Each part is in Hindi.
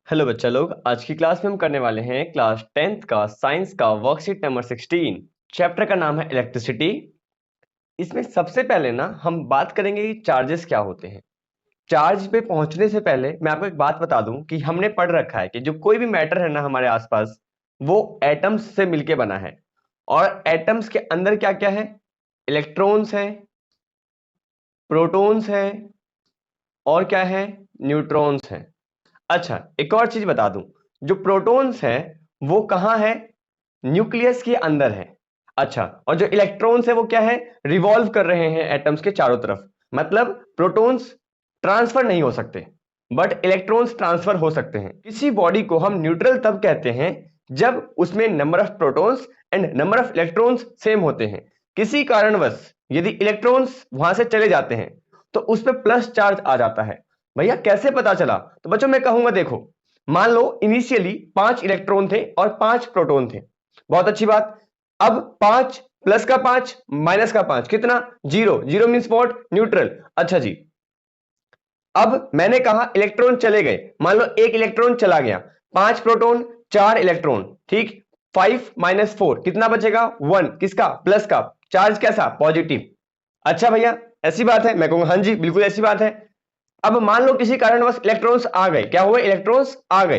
हेलो बच्चा लोग, आज की क्लास में हम करने वाले हैं क्लास 10th का साइंस का वर्कशीट नंबर 16। चैप्टर का नाम है इलेक्ट्रिसिटी। इसमें सबसे पहले ना हम बात करेंगे कि चार्जेस क्या होते हैं। चार्ज पे पहुंचने से पहले मैं आपको एक बात बता दूं कि हमने पढ़ रखा है कि जो कोई भी मैटर है ना हमारे आसपास, वो एटम्स से मिलके बना है। और एटम्स के अंदर क्या क्या है? इलेक्ट्रॉन्स है, प्रोटॉन्स है, और क्या है? न्यूट्रॉन्स है। अच्छा, एक और चीज बता दूं, जो प्रोटॉन्स है वो कहां है? न्यूक्लियस के अंदर है। अच्छा, और जो इलेक्ट्रॉन्स है वो क्या है? रिवॉल्व कर रहे हैं एटम्स के चारों तरफ। मतलब प्रोटॉन्स ट्रांसफर नहीं हो सकते, बट इलेक्ट्रॉन्स ट्रांसफर हो सकते हैं। किसी बॉडी को हम न्यूट्रल तब कहते हैं जब उसमें number of protons and number of electrons same होते हैं। किसी कारणवश यदि इलेक्ट्रॉन्स वहां से चले जाते हैं तो उस पर प्लस चार्ज आ जाता है। भैया कैसे पता चला? तो बच्चों मैं कहूंगा, देखो, मान लो इनिशियली 5 इलेक्ट्रॉन थे और 5 प्रोटॉन थे। बहुत अच्छी बात। अब 5 प्लस का 5 माइनस का 5 कितना? 0। 0 मीन्स व्हाट? न्यूट्रल। अच्छा जी, अब मैंने कहा इलेक्ट्रॉन चले गए। मान लो एक इलेक्ट्रॉन चला गया, 5 प्रोटॉन 4 इलेक्ट्रॉन, ठीक। 5 माइनस 4 कितना बचेगा? 1। किसका? प्लस का। चार्ज कैसा? पॉजिटिव। अच्छा भैया ऐसी बात है? मैं कहूंगा हाँ जी बिल्कुल ऐसी बात है। अब मान लो किसी कारणवश इलेक्ट्रॉन्स आ गए। क्या हुए? इलेक्ट्रॉन्स आ गए।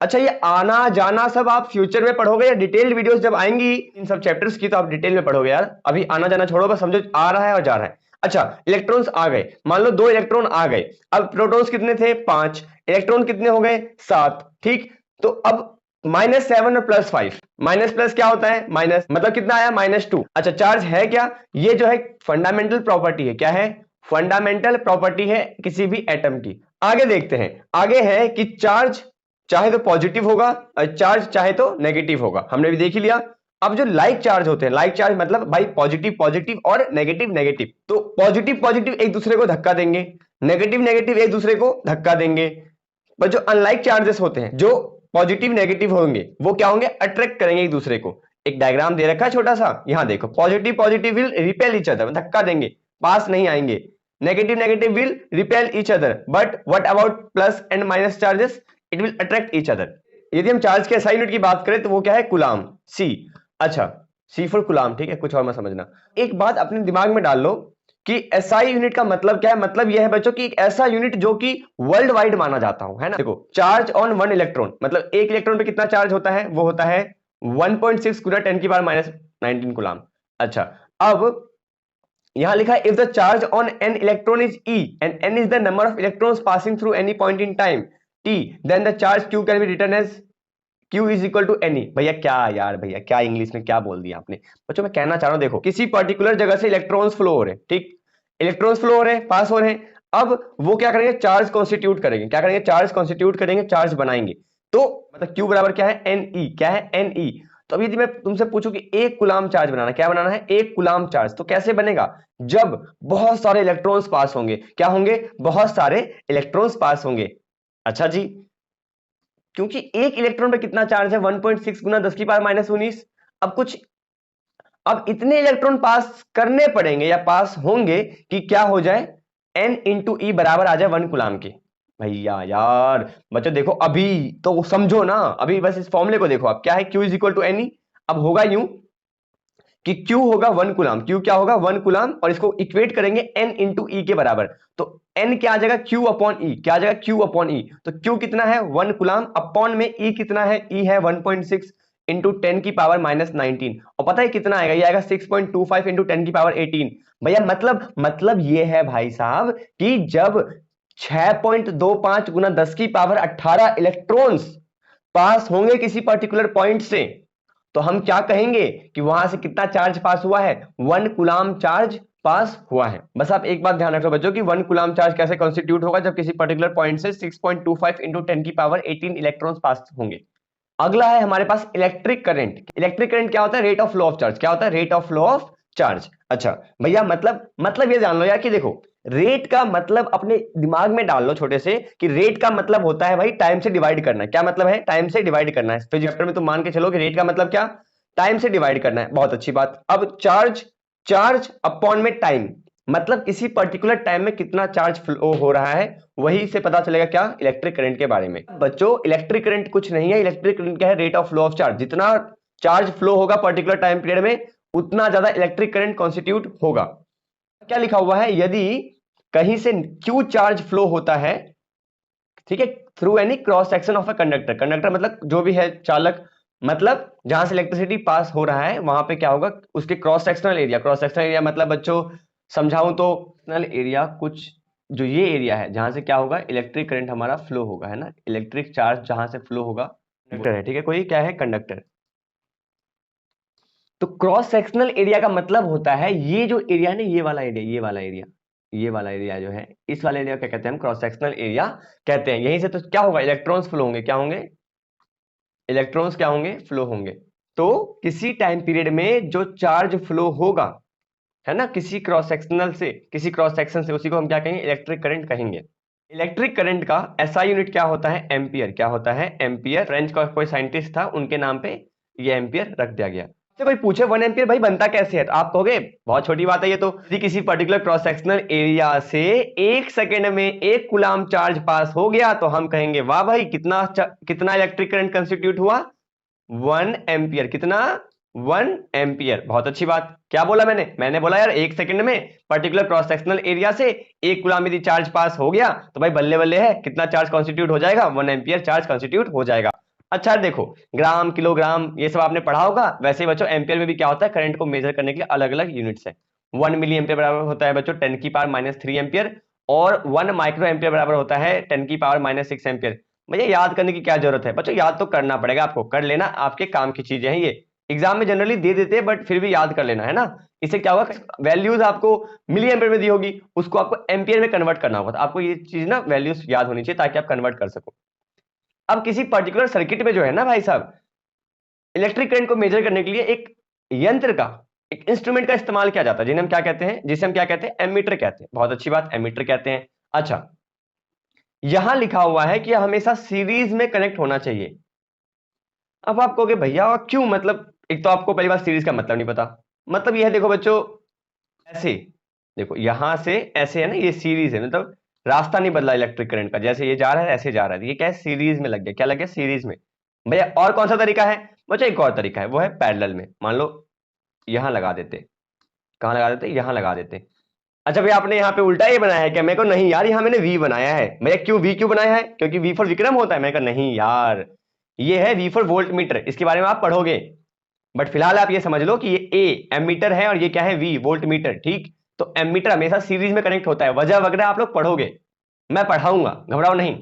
अच्छा, ये आना जाना सब आप फ्यूचर में पढ़ोगे या डिटेल्ड वीडियोस जब आएंगी इन सब चैप्टर्स की तो आप डिटेल में पढ़ोगे यार। अभी आना जाना छोड़ो, बस समझो आ रहा है और जा रहा है। अच्छा, इलेक्ट्रॉन्स आ गए, मान लो 2 इलेक्ट्रॉन आ गए। अब प्रोटॉन्स कितने थे? 5। इलेक्ट्रॉन कितने हो गए? 7। ठीक। तो अब -7 और +5, माइनस प्लस क्या होता है? माइनस, मतलब कितना आया? -2। अच्छा, चार्ज है क्या? ये जो है फंडामेंटल प्रॉपर्टी है। क्या है? फंडामेंटल प्रॉपर्टी है किसी भी एटम की। आगे देखते हैं। आगे है कि चार्ज चाहे तो पॉजिटिव होगा और चार्ज चाहे तो नेगेटिव होगा। हमने भी देख ही लिया। अब जो लाइक चार्ज होते हैं, लाइक चार्ज मतलब भाई पॉजिटिव पॉजिटिव और नेगेटिव नेगेटिव, तो पॉजिटिव पॉजिटिव एक दूसरे को धक्का देंगे, नेगेटिव नेगेटिव एक दूसरे को धक्का देंगे। पर जो अनलाइक चार्जेस होते हैं, जो पॉजिटिव नेगेटिव होंगे, वो क्या होंगे? अट्रैक्ट करेंगे एक दूसरे को। एक डायग्राम दे रखा है छोटा सा, यहां देखो, positive positive will repel each other, धक्का देंगे, पास नहीं आएंगे। Negative negative will repel each other, but what about plus and minus charges? It will attract each other. यदि हम चार्ज के एसआई यूनिट की बात करें तो वो क्या है? कूलाम, सी। अच्छा, सी फॉर कूलाम, ठीक है, कुछ और मत समझना। एक बात अपने दिमाग में डाल लो कि एसआई यूनिट का मतलब क्या है। मतलब यह है बच्चों कि एक ऐसा यूनिट जो कि वर्ल्ड वाइड माना जाता हो, है ना। देखो, चार्ज ऑन 1 इलेक्ट्रॉन, मतलब एक इलेक्ट्रॉन पे कितना चार्ज होता है? वो होता है 1.6 गुना 10⁻⁻19 कूलाम। अच्छा, अब यहां लिखा है if the charge on an electron is E and N is the number of electrons passing through any point in time T, then the charge Q can be written as Q is equal to N E. भैया क्या यार, भैया क्या इंग्लिश में क्या बोल दिया आपने? बच्चों मैं कहना चाह रहा हूं, देखो, किसी पर्टिकुलर जगह से इलेक्ट्रॉन्स फ्लो हो रहे हैं, ठीक, इलेक्ट्रॉन्स फ्लो हो रहे हैं, पास हो रहे हैं। अब वो क्या करेंगे? चार्ज कॉन्स्टिट्यूट करेंगे। क्या करेंगे? चार्ज कॉन्स्टिट्यूट करेंगे, चार्ज बनाएंगे। तो मतलब Q बराबर क्या है? NE। क्या है? NE। तो अब यदि मैं तुमसे पूछूं कि 1 कूलाम चार्ज बनाना, क्या बनाना है? 1 कूलाम चार्ज, तो कैसे बनेगा? जब बहुत सारे इलेक्ट्रॉन्स पास होंगे। क्या होंगे? बहुत सारे इलेक्ट्रॉन्स पास होंगे। अच्छा जी, क्योंकि एक इलेक्ट्रॉन पे कितना चार्ज है? 1.6 गुना 10⁻⁻19। अब कुछ, अब इतने इलेक्ट्रॉन पास करने पड़ेंगे या पास होंगे कि क्या हो जाए? N इंटू ई बराबर आ जाए 1 कूलाम के। भैया यार बच्चों देखो, अभी तो समझो ना, अभी बस इस फॉर्मूले को देखो आप। क्या है? Q is equal to N E. अब होगा यूं कि Q होगा 1 कूलाम। Q क्या होगा? 1 कूलाम, और इसको इक्वेट करेंगे N इंटू ई के बराबर। तो N क्या आ जाएगा? Q अपॉन ई। क्या आ जाएगा? Q अपॉन ई। तो Q कितना है? 1 कूलाम, अपॉन में E कितना है? E है 1.6 इंटू 10⁻⁻19। और पता है कितना आएगा? ये आएगा 6.25 इंटू 10⁻18। भैया मतलब ये है भाई साहब कि जब 6.25 गुना 10⁻18 इलेक्ट्रॉन्स पास होंगे किसी पर्टिकुलर पॉइंट से, तो हम क्या कहेंगे कि वहां से कितना चार्ज पास हुआ है? 1 कूलाम चार्ज पास हुआ है। बस आप एक बात ध्यान रखो बच्चों कि 1 कूलाम चार्ज कैसे कॉन्स्टिट्यूट होगा? जब किसी पर्टिकुलर पॉइंट से 6.25 इंटू 10⁻18 इलेक्ट्रॉन्स पास होंगे। अगला है हमारे पास इलेक्ट्रिक करंट। इलेक्ट्रिक करंट क्या होता है? Rate of flow of charge. क्या होता है? Rate of flow of charge. अच्छा भैया, मतलब ये जान लो यार कि देखो, रेट का मतलब अपने दिमाग में डाल लो छोटे से, कि रेट का मतलब होता है भाई टाइम से डिवाइड करना। क्या मतलब है? टाइम से डिवाइड करना है। फिर चैप्टर में तुम मान के चलो कि रेट का मतलब क्या? टाइम से डिवाइड करना है। बहुत अच्छी बात। अब चार्ज, चार्ज अपॉन में टाइम, मतलब किसी पर्टिकुलर टाइम में कितना चार्ज फ्लो हो रहा है, वही से पता चलेगा क्या, इलेक्ट्रिक करंट के बारे में। बच्चों इलेक्ट्रिक करंट कुछ नहीं है, इलेक्ट्रिक करंट क्या है, rate of flow of charge. जितना चार्ज फ्लो होगा पर्टिकुलर टाइम पीरियड में उतना ज्यादा इलेक्ट्रिक करंट कॉन्स्टिट्यूट होगा। क्या लिखा हुआ है, यदि कहीं से क्यू चार्ज फ्लो होता है, ठीक है, through any cross section of a conductor, conductor मतलब जो भी है चालक, मतलब जहां से इलेक्ट्रिसिटी पास हो रहा है वहां पे क्या होगा, उसके cross sectional area, cross sectional area मतलब बच्चों समझाऊं तो सेक्शनल एरिया, कुछ जो ये एरिया है जहां से क्या होगा, इलेक्ट्रिक करंट हमारा फ्लो होगा, है ना, इलेक्ट्रिक चार्ज जहां से फ्लो होगा, कंडक्टर है, ठीक है, कोई क्या है, कंडक्टर। तो क्रॉस सेक्शनल एरिया का मतलब होता है ये जो एरिया है ना, ये वाला एरिया, ये वाला एरिया, ये वाला एरिया जो है, इस वाले एरिया क्या कहते हैं हम, क्रॉस सेक्शनल एरिया कहते हैं। यहीं से तो क्या होगा, इलेक्ट्रॉन्स फ्लो होंगे, क्या होंगे, इलेक्ट्रॉन्स क्या होंगे, फ्लो होंगे। तो किसी टाइम पीरियड में जो चार्ज फ्लो होगा, है ना, किसी क्रॉस सेक्शनल से, किसी क्रॉस सेक्शन से, उसी को हम क्या कहेंगे, इलेक्ट्रिक करंट कहेंगे। इलेक्ट्रिक करंट का एसआई यूनिट क्या होता है, एम्पियर। क्या होता है, एम्पियर। फ्रेंच का कोई साइंटिस्ट था, उनके नाम पे ये एम्पियर रख दिया गया। तो कोई पूछे 1 एम्पियर भाई बनता कैसे है, तो आप कहोगे बहुत छोटी बात है ये तो, यदि किसी पर्टिकुलर क्रॉस सेक्शनल एरिया से 1 सेकेंड में 1 कूलाम चार्ज पास हो गया तो हम कहेंगे वाह भाई कितना कितना इलेक्ट्रिक करंट कंस्टिट्यूट हुआ, 1 एम्पियर। कितना, 1 एम्पियर। बहुत अच्छी बात। क्या बोला मैंने बोला यार 1 सेकंड में पर्टिकुलर क्रॉस सेक्शनल एरिया से 1 कूलाम यदि चार्ज पास हो गया तो भाई बल्ले बल्ले है, कितना चार्ज कॉन्स्टिट्यूट हो जाएगा, 1 एम्पियर चार्ज कॉन्स्टिट्यूट हो जाएगा। अच्छा देखो, ग्राम किलोग्राम ये सब आपने पढ़ा होगा, वैसे ही बच्चों एम्पियर में भी क्या होता है, करंट को मेजर करने के लिए अलग अलग यूनिट्स है। 1 मिली एम्पियर बराबर होता है बच्चों 10⁻³ एम्पियर, और 1 माइक्रो एम्पियर बराबर होता है 10⁻6 एम्पियर। भैया याद करने की क्या जरूरत है बच्चों, याद तो करना पड़ेगा आपको, कर लेना, आपके काम की चीजें हैं ये, एग्जाम में जनरली दे देते हैं बट फिर भी याद कर लेना, है ना। इससे क्या होगा, वैल्यूज आपको मिली एम्पियर में दी होगी, उसको आपको एम्पियर में कन्वर्ट करना होगा, तो आपको ये चीज ना वैल्यूज याद होनी चाहिए ताकि आप कन्वर्ट कर सको। अब किसी पर्टिकुलर सर्किट में जो है ना भाई साहब, इलेक्ट्रिक करंट को मेजर करने के लिए एक यंत्र का, एक इंस्ट्रूमेंट का इस्तेमाल किया जाता है, जिन्हें हम क्या कहते हैं, जिसे हम क्या कहते हैं, एमीटर कहते हैं। बहुत अच्छी बात, एमीटर कहते हैं। अच्छा, यहां लिखा हुआ है कि हमेशा सीरीज में कनेक्ट होना चाहिए। अब आप कहोगे भैया क्यों, मतलब एक तो आपको पहली बात सीरीज का मतलब नहीं पता। मतलब यह है, देखो बच्चों, ऐसे देखो, यहां से ऐसे है ना, ये सीरीज है, मतलब रास्ता नहीं बदला इलेक्ट्रिक करंट का, जैसे ये जा रहा है ऐसे जा रहा है, ये क्या है, सीरीज में लग गया। क्या लग गया, सीरीज में। भैया और कौन सा तरीका है बच्चों, एक और तरीका है, वो है पैरेलल में। मान लो यहां लगा देते, कहां लगा देते, यहां लगा देते। अच्छा भैया आपने यहाँ पे उल्टा ये बनाया है क्या, मेरे को नहीं यार, यहाँ मैंने वी बनाया है। भैया क्यों वी क्यों बनाया है, क्योंकि वी फॉर विक्रम होता है। मैंने कहा नहीं यार, ये है वी फॉर वोल्ट मीटर, इसके बारे में आप पढ़ोगे, बट फिलहाल आप ये समझ लो कि ये ए एमीटर है और ये क्या है, वी वोल्ट मीटर। ठीक, तो एमीटर हमेशा सीरीज में कनेक्ट होता है, वजह वगैरह आप लोग पढ़ोगे, मैं पढ़ाऊंगा, घबराओ नहीं।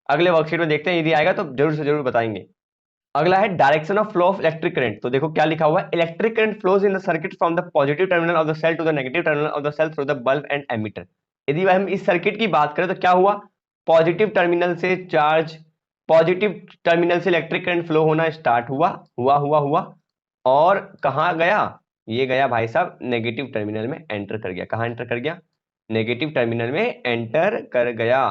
अगले वर्कशीट में देखते हैं, यदि आएगा तो जरूर से जरूर बताएंगे। अगला है direction of flow of electric current. तो देखो क्या लिखा हुआ है, electric current flows in the circuit from the positive terminal of the cell to the negative terminal of the cell through the bulb and ammeter. यदि हम इस सर्किट की बात करें तो क्या हुआ, पॉजिटिव टर्मिनल से चार्ज, पॉजिटिव टर्मिनल से इलेक्ट्रिक करंट फ्लो होना स्टार्ट हुआ, हुआ और कहां गया, ये गया भाई साहब नेगेटिव टर्मिनल में एंटर कर गया। कहां एंटर कर गया, नेगेटिव टर्मिनल में एंटर कर गया।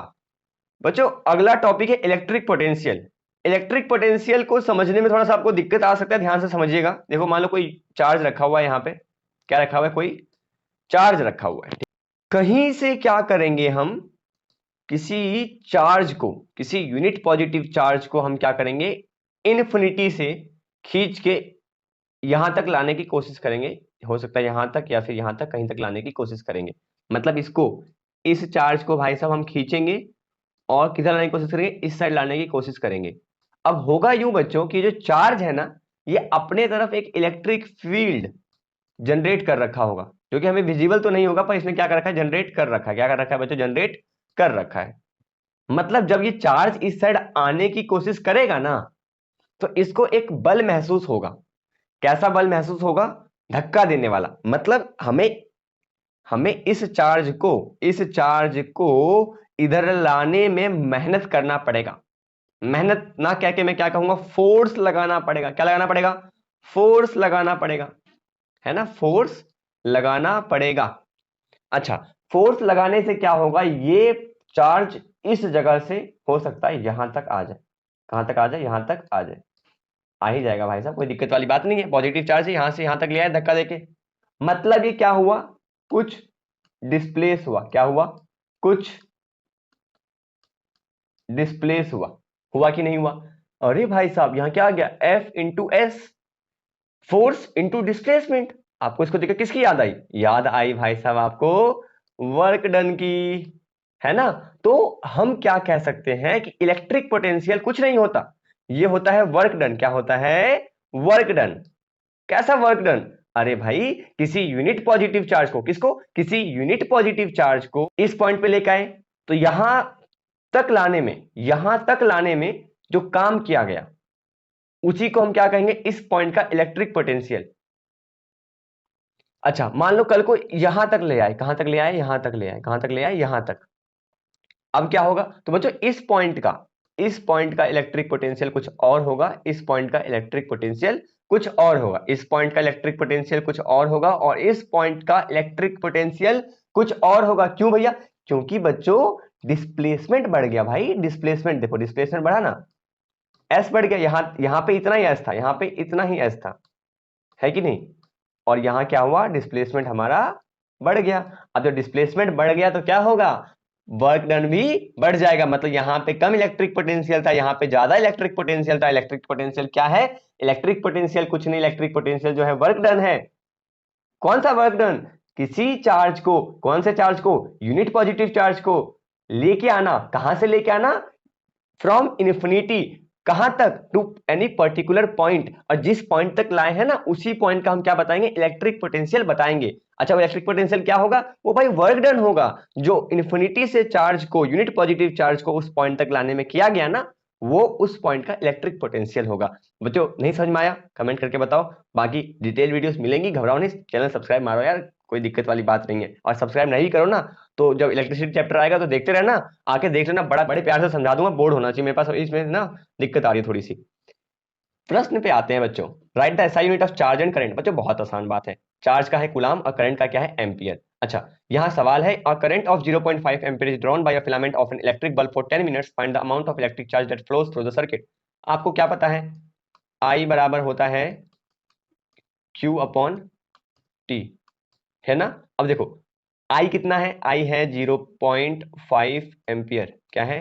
बच्चों अगला टॉपिक है इलेक्ट्रिक पोटेंशियल। इलेक्ट्रिक पोटेंशियल को समझने में थोड़ा सा आपको दिक्कत आ सकता है, ध्यान से समझिएगा। देखो मान लो कोई चार्ज रखा हुआ है, यहाँ पे क्या रखा हुआ है, कोई चार्ज रखा हुआ है। कहीं से क्या करेंगे हम, किसी चार्ज को, किसी यूनिट पॉजिटिव चार्ज को हम क्या करेंगे, इन्फिनिटी से खींच के यहां तक लाने की कोशिश करेंगे। हो सकता है यहां तक या फिर यहां तक, कहीं तक लाने की कोशिश करेंगे। मतलब इसको, इस चार्ज को भाई साहब हम खींचेंगे और किधर लाने की कोशिश करेंगे, इस साइड लाने की कोशिश करेंगे। अब होगा यूं बच्चों कि जो चार्ज है ना, ये अपने तरफ एक इलेक्ट्रिक फील्ड जनरेट कर रखा होगा, जो कि हमें विजिबल तो नहीं होगा, पर इसने क्या कर रखा है, जनरेट कर रखा है। क्या कर रखा है बच्चों, जनरेट कर रखा है। मतलब जब ये चार्ज इस साइड आने की कोशिश करेगा ना, तो इसको एक बल महसूस होगा। कैसा बल महसूस होगा, धक्का देने वाला। मतलब हमें हमें इस चार्ज को इधर लाने में मेहनत करना पड़ेगा। मेहनत ना कह के मैं क्या कहूंगा, फोर्स लगाना पड़ेगा। क्या लगाना पड़ेगा, फोर्स लगाना पड़ेगा, है ना, फोर्स लगाना पड़ेगा। अच्छा, फोर्स लगाने से क्या होगा, ये चार्ज इस जगह से हो सकता है यहां तक आ जाए। कहां तक आ जाए, यहां तक आ जाए। आ ही जाएगा भाई साहब, कोई दिक्कत वाली बात नहीं है। पॉजिटिव चार्ज है, यहां से यहां तक ले आए धक्का देके। मतलब ये क्या हुआ, कुछ डिस्प्लेस हुआ, क्या हुआ, कुछ डिस्प्लेस हुआ, हुआ कि नहीं हुआ? अरे भाई साहब यहां क्या आ गया, F into S, force into displacement. आपको इसको देखकर किसकी याद आई? याद आई भाई साहब आपको वर्क डन की, है ना? तो हम क्या कह सकते हैं कि इलेक्ट्रिक पोटेंशियल कुछ नहीं होता, ये होता है वर्क डन। क्या होता है? Work done. कैसा वर्क डन? अरे भाई किसी यूनिट पॉजिटिव चार्ज को, किसको, किसी यूनिट पॉजिटिव चार्ज को इस पॉइंट पे लेकर आए, तो यहां तक लाने में जो काम किया गया उसी को हम क्या कहेंगे, इस पॉइंट का इलेक्ट्रिक पोटेंशियल। अच्छा मान लो कल को यहां तक ले आए, कहां तक ले आए, यहां तक ले आए, कहां तक ले आए, यहां तक। अब क्या होगा? तो बच्चों इस पॉइंट का इलेक्ट्रिक पोटेंशियल कुछ और होगा, इस पॉइंट का इलेक्ट्रिक पोटेंशियल कुछ और होगा, इस पॉइंट का इलेक्ट्रिक पोटेंशियल कुछ और होगा, और इस पॉइंट का इलेक्ट्रिक पोटेंशियल कुछ और होगा। क्यों भैया? क्योंकि बच्चों डिस्प्लेसमेंट बढ़ गया भाई, डिस्प्लेसमेंट देखो, डिस्प्लेसमेंट बढ़ा ना, एस बढ़ गया, यहां पे इतना ही एस था, यहां पे इतना ही एस था, है कि नहीं? और यहां क्या हुआ, डिस्प्लेसमेंट हमारा बढ़ गया। अब जब डिस्प्लेसमेंट बढ़ गया तो क्या होगा, वर्क डन भी बढ़ जाएगा। मतलब यहां पे कम इलेक्ट्रिक पोटेंशियल था, यहां पे ज्यादा इलेक्ट्रिक पोटेंशियल था। इलेक्ट्रिक पोटेंशियल क्या है? इलेक्ट्रिक पोटेंशियल कुछ नहीं, इलेक्ट्रिक पोटेंशियल जो है वर्क डन है। कौन सा वर्क डन? किसी चार्ज को, कौन से चार्ज को, यूनिट पॉजिटिव चार्ज को लेके आना। कहां से लेके आना? फ्रॉम इन्फिनिटी, कहां तक, टू एनी पर्टिकुलर पॉइंट, और जिस पॉइंट तक लाए हैं ना उसी पॉइंट का हम क्या बताएंगे, इलेक्ट्रिक पोटेंशियल बताएंगे। अच्छा वो इलेक्ट्रिक पोटेंशियल क्या होगा? वो भाई वर्क डन होगा, जो इन्फिनिटी से चार्ज को, यूनिट पॉजिटिव चार्ज को उस पॉइंट तक लाने में किया गया ना, वो उस पॉइंट का इलेक्ट्रिक पोटेंशियल होगा। बच्चों नहीं समझ में आया कमेंट करके बताओ, बाकी डिटेल वीडियोस मिलेंगी, घबराओ नहीं, चैनल सब्सक्राइब मारो यार, कोई दिक्कत वाली बात नहीं है। और सब्सक्राइब नहीं करो ना तो जब इलेक्ट्रिसिटी चैप्टर आएगा तो देखते रहना, आके देख लेना, बड़े प्यार से समझा दूंगा, बोर्ड होना चाहिए मेरे पास, इसमें ना दिक्कत आ रही है थोड़ी सी। प्रश्न पे आते हैं बच्चों, right the SI unit of charge and current. बच्चों बहुत आसान बात है, चार्ज का है कूलाम और करंट का क्या है, एम्पियर। अच्छा यहाँ सवाल है, a current of 0.5 ampere is drawn by a filament of an electric bulb for 10 minutes, find the amount of electric charge that flows through the circuit. आपको क्या पता है, आई बराबर होता है Q अपॉन टी, है ना? अब देखो आई कितना है, आई है 0.5 एम्पियर, क्या है,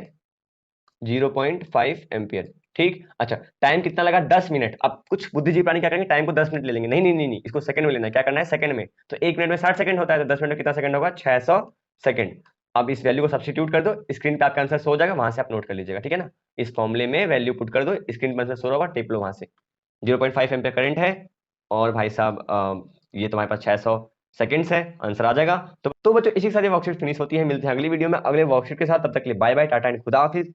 0.5 एम्पियर, ठीक। अच्छा टाइम कितना लगा, 10 मिनट। अब कुछ बुद्धिजीवी प्राणी क्या करेंगे, टाइम को 10 मिनट ले लेंगे, नहीं नहीं नहीं नहीं, इसको सेकंड में लेना है। क्या करना है, सेकंड में। तो 1 मिनट में 60 सेकंड होता है, तो 10 मिनट में कितना सेकंड होगा, 600 सेकंड। अब इस वैल्यू को सब्स्टिट्यूट कर दो, स्क्रीन पे आपका आंसर शो हो जाएगा, वहां से आप नोट कर लीजिएगा, ठीक है ना? इस फॉर्मूले में वैल्यू पुट कर दो, स्क्रीन पर आंसर शो होगा, टेप लो वहां से। 0.5 एम्पियर करंट है, और भाई साहब ये तुम्हारे पास 600 सेकंड्स है, आंसर आ जाएगा। तो बच्चों इसी के साथ ये वर्कशीट फिनिश होती है, मिलते हैं अगली वीडियो में अगले वर्कशीट के साथ, तब तक के लिए बाय बाय, टाटा एंड खुदा हाफिज।